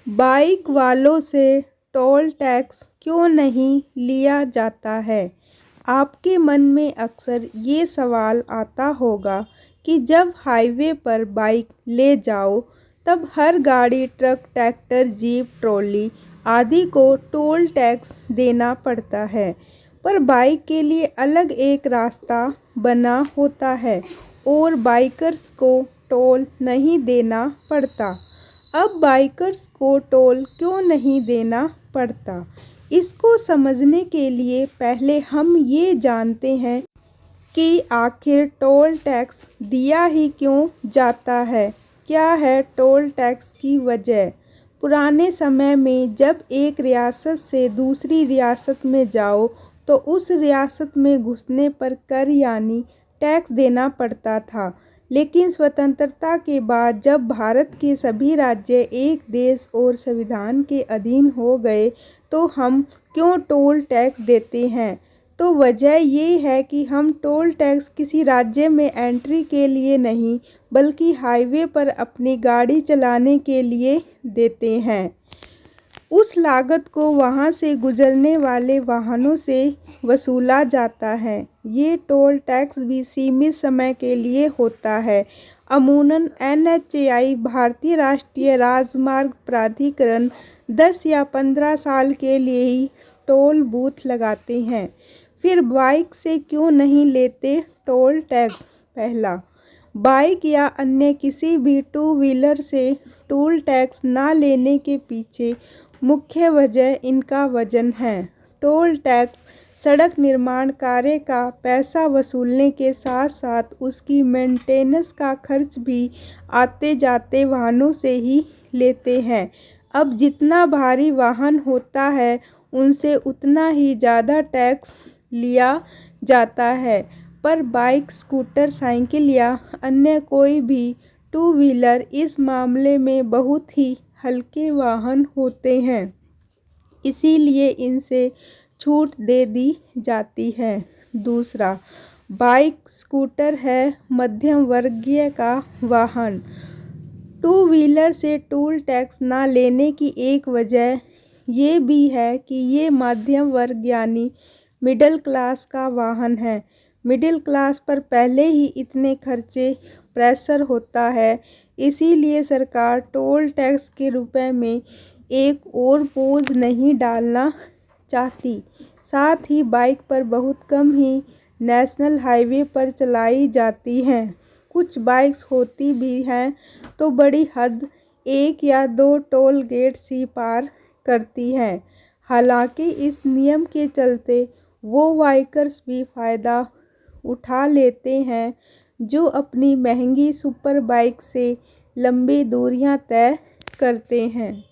Bike वालों से toll tax क्यों नहीं लिया जाता है? आपके मन में अक्सर ये सवाल आता होगा कि जब हाईवे पर बाइक ले जाओ तब हर गाड़ी, ट्रक, ट्रैक्टर, जीप, ट्रॉली आदि को टोल टैक्स देना पड़ता है। पर बाइक के लिए अलग एक रास्ता बना होता है और बाइकर्स को टोल नहीं देना पड़ता। अब बाइकर्स को टोल क्यों नहीं देना पड़ता? इसको समझने के लिए पहले हम ये जानते हैं कि आखिर टोल टैक्स दिया ही क्यों जाता है। क्या है टोल टैक्स की वजह? पुराने समय में जब एक रियासत से दूसरी रियासत में जाओ तो उस रियासत में घुसने पर कर यानी टैक्स देना पड़ता था। लेकिन स्वतंत्रता के बाद जब भारत के सभी राज्य एक देश और संविधान के अधीन हो गए तो हम क्यों टोल टैक्स देते हैं? तो वजह ये है कि हम टोल टैक्स किसी राज्य में एंट्री के लिए नहीं बल्कि हाईवे पर अपनी गाड़ी चलाने के लिए देते हैं। उस लागत को वहां से गुजरने वाले वाहनों से वसूला जाता है। ये टोल टैक्स भी सीमित समय के लिए होता है। अमूमन NHAI भारतीय राष्ट्रीय राजमार्ग प्राधिकरण 10 या 15 साल के लिए ही टोल बूथ लगाते हैं। फिर बाइक से क्यों नहीं लेते टोल टैक्स? पहला, बाइक या अन्य किसी भी टू व्हीलर से टोल टैक्स ना लेने के पीछे मुख्य वजह इनका वजन है। टोल टैक्स सड़क निर्माण कार्य का पैसा वसूलने के साथ साथ उसकी मेंटेनेंस का खर्च भी आते जाते वाहनों से ही लेते हैं। अब जितना भारी वाहन होता है उनसे उतना ही ज़्यादा टैक्स लिया जाता है। पर बाइक, स्कूटर, साइकिल या अन्य कोई भी टू व्हीलर इस मामले में बहुत ही हल्के वाहन होते हैं, इसीलिए इनसे छूट दे दी जाती है। दूसरा, बाइक, स्कूटर है मध्यम वर्गीय का वाहन। टू व्हीलर से टोल टैक्स ना लेने की एक वजह ये भी है कि ये मध्यम वर्ग यानी मिडिल क्लास का वाहन है। मिडिल क्लास पर पहले ही इतने खर्चे प्रेशर होता है, इसीलिए सरकार टोल टैक्स के रुपए में एक और बोझ नहीं डालना चाहती। साथ ही बाइक पर बहुत कम ही नेशनल हाईवे पर चलाई जाती हैं। कुछ बाइक्स होती भी हैं तो बड़ी हद 1 या 2 टोल गेट्स ही पार करती हैं। हालांकि इस नियम के चलते वो बाइकर्स भी फ़ायदा उठा लेते हैं जो अपनी महंगी सुपर बाइक से लंबी दूरियां तय करते हैं।